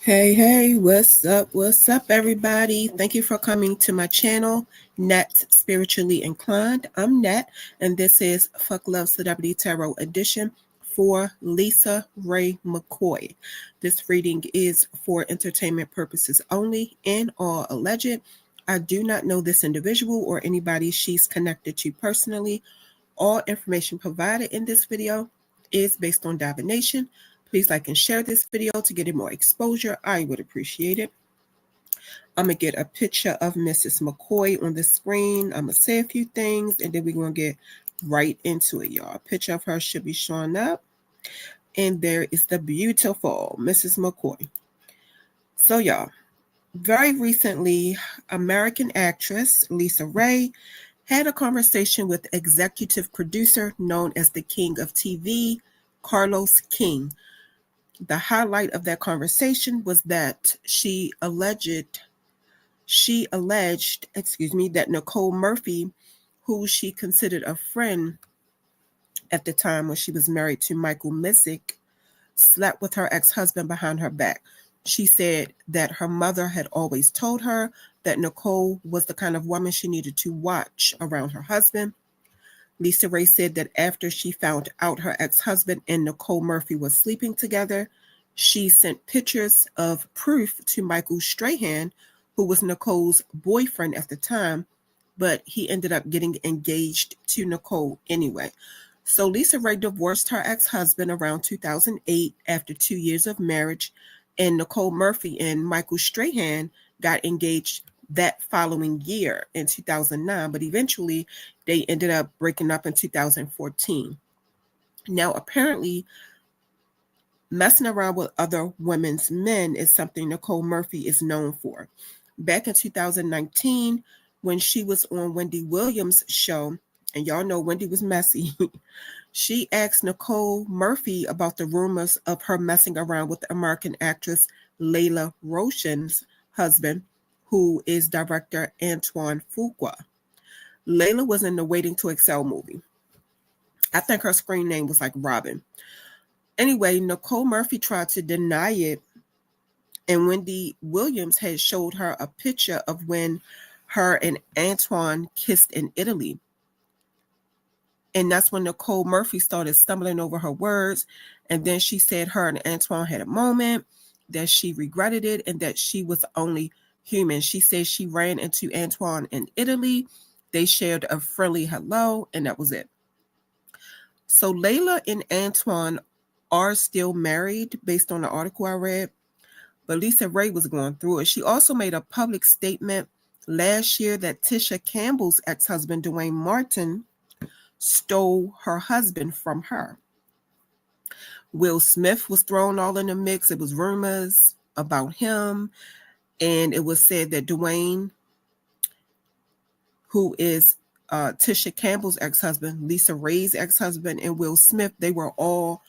Hey, what's up, everybody? Thank you for coming to my channel, NetteSpirituallyInclined. I'm Net, and this is Fuck Love Celebrity Tarot Edition for LisaRaye McCoy. This reading is for entertainment purposes only and all alleged. I do not know this individual or anybody she's connected to personally. All information provided in this video is based on divination. Please like and share this video to get it more exposure. I would appreciate it. I'm going to get a picture of Mrs. McCoy on the screen. I'm going to say a few things and then we're going to get right into it, y'all. A picture of her should be showing up. And there is the beautiful Mrs. McCoy. So, y'all, very recently, American actress LisaRaye had a conversation with executive producer known as the King of TV, Carlos King. The highlight of that conversation was that she alleged, that Nicole Murphy, who she considered a friend at the time when she was married to Michael Misick, slept with her ex-husband behind her back. She said that her mother had always told her that Nicole was the kind of woman she needed to watch around her husband. LisaRaye said that after she found out her ex-husband and Nicole Murphy was sleeping together, she sent pictures of proof to Michael Strahan, who was Nicole's boyfriend at the time, but he ended up getting engaged to Nicole anyway. So LisaRaye divorced her ex-husband around 2008 after 2 years of marriage, and Nicole Murphy and Michael Strahan got engaged that following year in 2009, but eventually they ended up breaking up in 2014. Now, apparently, messing around with other women's men is something Nicole Murphy is known for. Back in 2019, when she was on Wendy Williams' show, and y'all know Wendy was messy, she asked Nicole Murphy about the rumors of her messing around with American actress Layla Roshan's husband, who is director Antoine Fuqua. Layla was in the Waiting to Excel movie. I think her screen name was like Robin. Anyway, Nicole Murphy tried to deny it, and Wendy Williams had showed her a picture of when her and Antoine kissed in Italy. And that's when Nicole Murphy started stumbling over her words. And then she said her and Antoine had a moment, that she regretted it, and that she was only human. She said she ran into Antoine in Italy. They shared a friendly hello, and that was it. So Layla and Antoine are still married based on the article I read. But LisaRaye was going through it. She also made a public statement last year that Tisha Campbell's ex-husband, Dwayne Martin, stole her husband from her. Will Smith was thrown all in the mix. It was rumors about him. And it was said that Dwayne, who is Tisha Campbell's ex-husband, LisaRaye's ex-husband, and Will Smith, they were all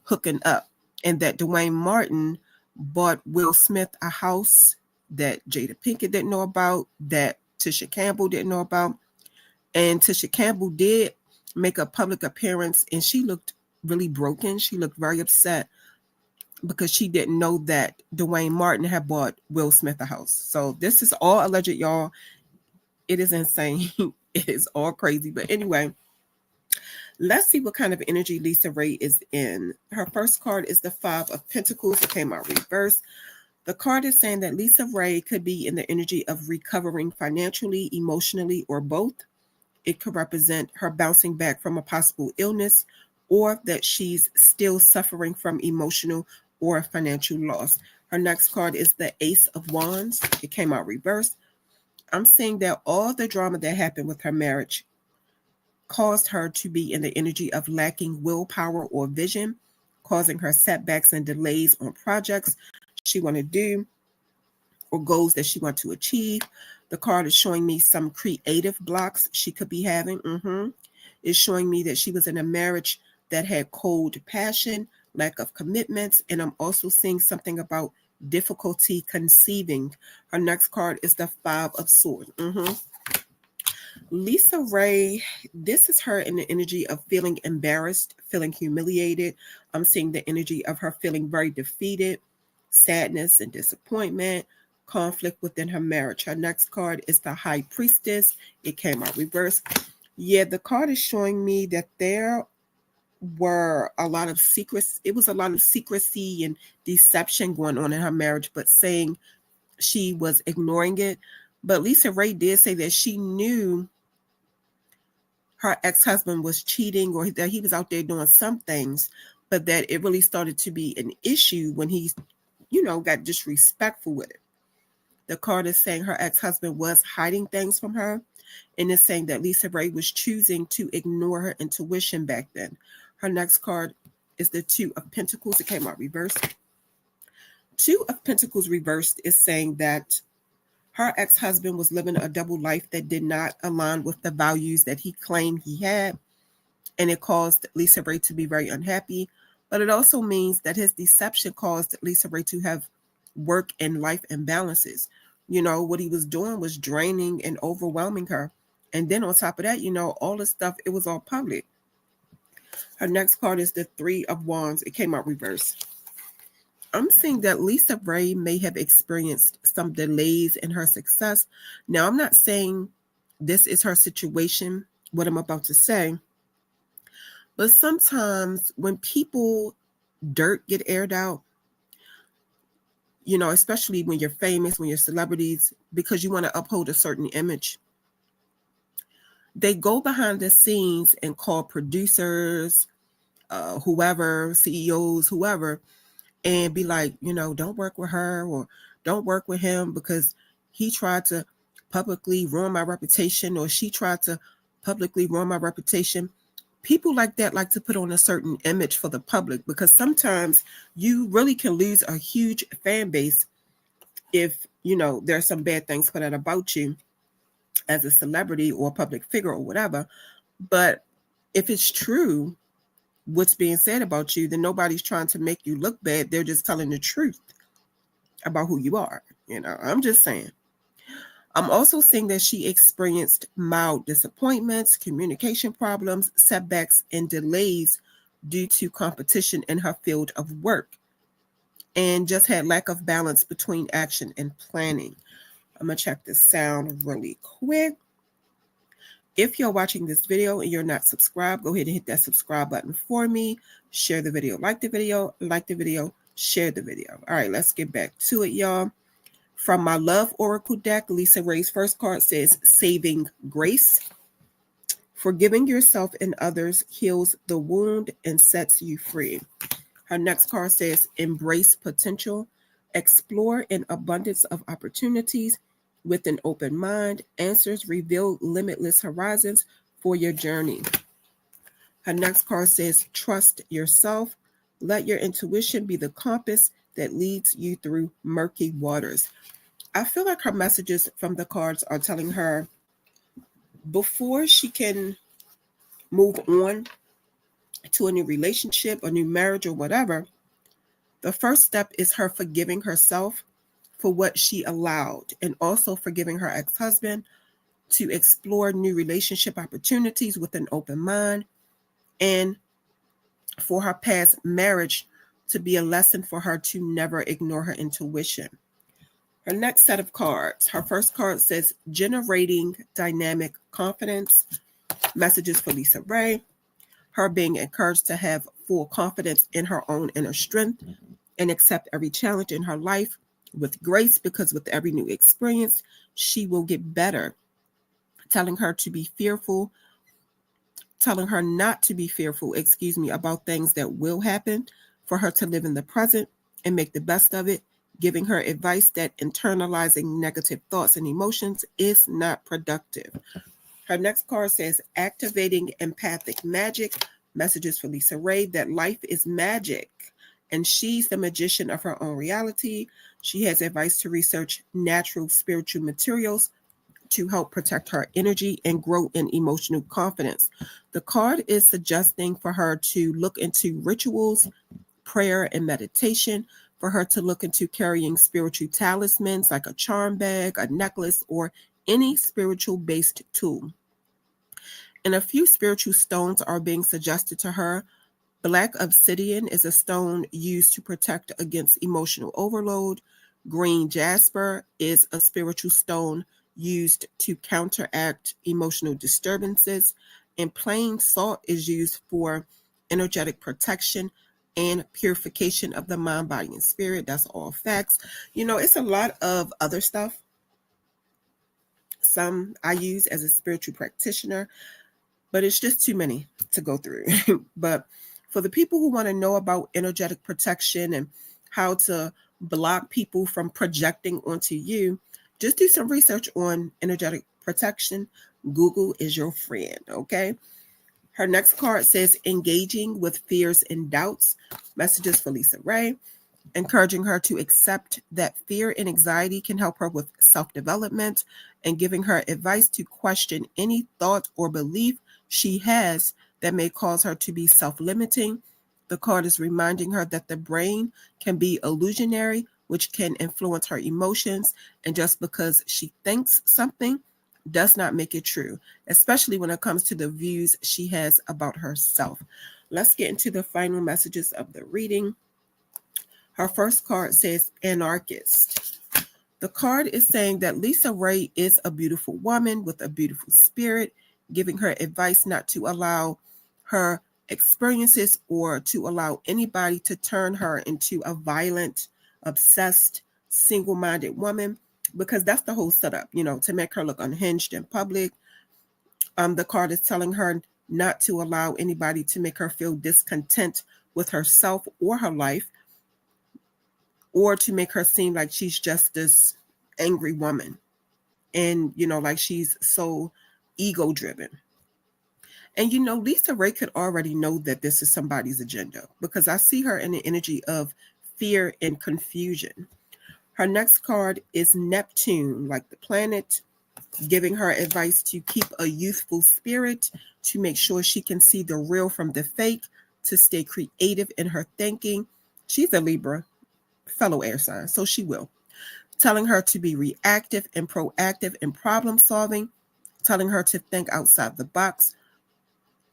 hooking up. And that Dwayne Martin bought Will Smith a house that Jada Pinkett didn't know about, that Tisha Campbell didn't know about. And Tisha Campbell did make a public appearance, and she looked really broken. She looked very upset because she didn't know that Dwayne Martin had bought Will Smith a house. So this is all alleged, y'all. It is insane. It is all crazy. But anyway, let's see what kind of energy LisaRaye is in. Her first card is the Five of Pentacles. It came out reversed. The card is saying that LisaRaye could be in the energy of recovering financially, emotionally, or both. It could represent her bouncing back from a possible illness, or that she's still suffering from emotional or financial loss. Her next card is the Ace of Wands. It came out reversed. I'm saying that all the drama that happened with her marriage caused her to be in the energy of lacking willpower or vision, causing her setbacks and delays on projects she want to do or goals that she want to achieve. The card is showing me some creative blocks she could be having. It's showing me that she was in a marriage that had cold passion, lack of commitments, and I'm also seeing something about difficulty conceiving. Her next card is the Five of Swords. LisaRaye, this is her in the energy of feeling embarrassed, feeling humiliated. I'm seeing the energy of her feeling very defeated. sadness and disappointment, conflict within her marriage. Her next card is the High Priestess. It came out reversed. Yeah, the card is showing me that there were a lot of secrets. It was a lot of secrecy and deception going on in her marriage, but saying she was ignoring it. But LisaRaye did say that she knew her ex-husband was cheating, or that he was out there doing some things, but that it really started to be an issue when he, got disrespectful with it. The card is saying her ex-husband was hiding things from her, and it's saying that LisaRaye was choosing to ignore her intuition back then. Her next card is the Two of Pentacles. It came out reversed. Two of Pentacles reversed is saying that her ex-husband was living a double life that did not align with the values that he claimed he had, and it caused LisaRaye to be very unhappy. But it also means that his deception caused LisaRaye to have work and life imbalances. What he was doing was draining and overwhelming her. And then on top of that, all this stuff, it was all public. Her next card is the Three of Wands. It came out reversed. I'm seeing that LisaRaye may have experienced some delays in her success. Now, I'm not saying this is her situation, what I'm about to say, but sometimes when people dirt get aired out, especially when you're famous, when you're celebrities, because you want to uphold a certain image, they go behind the scenes and call producers, whoever, CEOs, whoever, and be like, don't work with her or don't work with him because he tried to publicly ruin my reputation, or she tried to publicly ruin my reputation. People like that like to put on a certain image for the public, because sometimes you really can lose a huge fan base if, there's some bad things put out about you as a celebrity or a public figure or whatever. But if it's true, what's being said about you, then nobody's trying to make you look bad. They're just telling the truth about who you are. I'm just saying. I'm also seeing that she experienced mild disappointments, communication problems, setbacks, and delays due to competition in her field of work, and just had lack of balance between action and planning. I'm going to check this sound really quick. If you're watching this video and you're not subscribed, go ahead and hit that subscribe button for me. Share the video, like the video, share the video. All right, let's get back to it, y'all. From my Love Oracle deck, LisaRaye's first card says Saving Grace. Forgiving yourself and others heals the wound and sets you free. Her next card says Embrace Potential. Explore an abundance of opportunities with an open mind. Answers reveal limitless horizons for your journey. Her next card says Trust yourself. Let your intuition be the compass that leads you through murky waters. I feel like her messages from the cards are telling her before she can move on to a new relationship, a new marriage, or whatever, the first step is her forgiving herself for what she allowed, and also forgiving her ex-husband, to explore new relationship opportunities with an open mind, and for her past marriage to be a lesson for her to never ignore her intuition. Her next set of cards, her first card says Generating Dynamic Confidence. Messages for LisaRaye. Her being encouraged to have full confidence in her own inner strength and accept every challenge in her life with grace, because with every new experience, she will get better. Telling her to be fearful, telling her not to be fearful, about things that will happen, for her to live in the present and make the best of it. Giving her advice that internalizing negative thoughts and emotions is not productive. Her next card says Activating Empathic Magic. Messages for LisaRaye that life is magic and she's the magician of her own reality. She has advice to research natural spiritual materials to help protect her energy and grow in emotional confidence. The card is suggesting for her to look into rituals, prayer, and meditation, for her to look into carrying spiritual talismans like a charm bag, a necklace, or any spiritual-based tool. And a few spiritual stones are being suggested to her, Black obsidian is a stone used to protect against emotional overload. Green jasper is a spiritual stone used to counteract emotional disturbances. And plain salt is used for energetic protection and purification of the mind, body, and spirit. That's all facts. It's a lot of other stuff. Some I use as a spiritual practitioner, but it's just too many to go through. But for the people who want to know about energetic protection and how to block people from projecting onto you, just do some research on energetic protection. Google is your friend, okay? Her next card says engaging with fears and doubts. Messages for LisaRaye, encouraging her to accept that fear and anxiety can help her with self-development, and giving her advice to question any thought or belief she has that may cause her to be self-limiting. The card is reminding her that the brain can be illusionary, which can influence her emotions, and just because she thinks something does not make it true, especially when it comes to the views she has about herself. Let's get into the final messages of the reading. Her first card says anarchist. The card is saying that LisaRaye is a beautiful woman with a beautiful spirit, giving her advice not to allow her experiences or to allow anybody to turn her into a violent, obsessed, single-minded woman, because that's the whole setup, to make her look unhinged in public. The card is telling her not to allow anybody to make her feel discontent with herself or her life, or to make her seem like she's just this angry woman and, like she's so ego-driven. And, LisaRaye could already know that this is somebody's agenda, because I see her in the energy of fear and confusion. Her next card is Neptune, like the planet, giving her advice to keep a youthful spirit, to make sure she can see the real from the fake, to stay creative in her thinking. She's a Libra, fellow air sign, so she will. Telling her to be reactive and proactive in problem solving, telling her to think outside the box,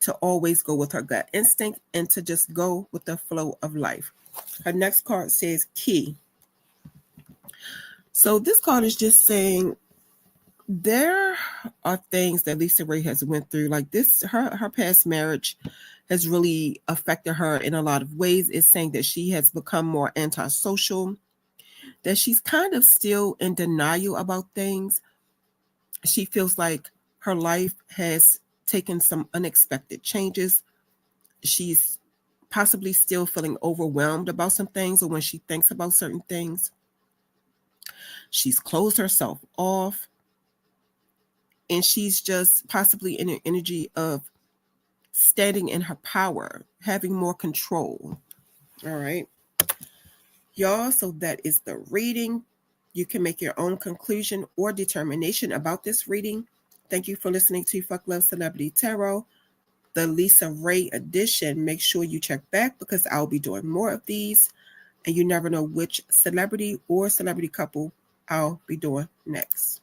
to always go with her gut instinct, and to just go with the flow of life. Her next card says key. So this card is just saying there are things that LisaRaye has went through, like this, her past marriage has really affected her in a lot of ways. It's saying that she has become more antisocial, that she's kind of still in denial about things. She feels like her life has taken some unexpected changes. She's possibly still feeling overwhelmed about some things, or when she thinks about certain things. She's closed herself off, and she's just possibly in an energy of standing in her power, having more control. All right, y'all, so that is the reading. You can make your own conclusion or determination about this reading. Thank you for listening to Fuck Love Celebrity Tarot, the LisaRaye edition. Make sure you check back, because I'll be doing more of these, and you never know which celebrity or celebrity couple I'll be doing next.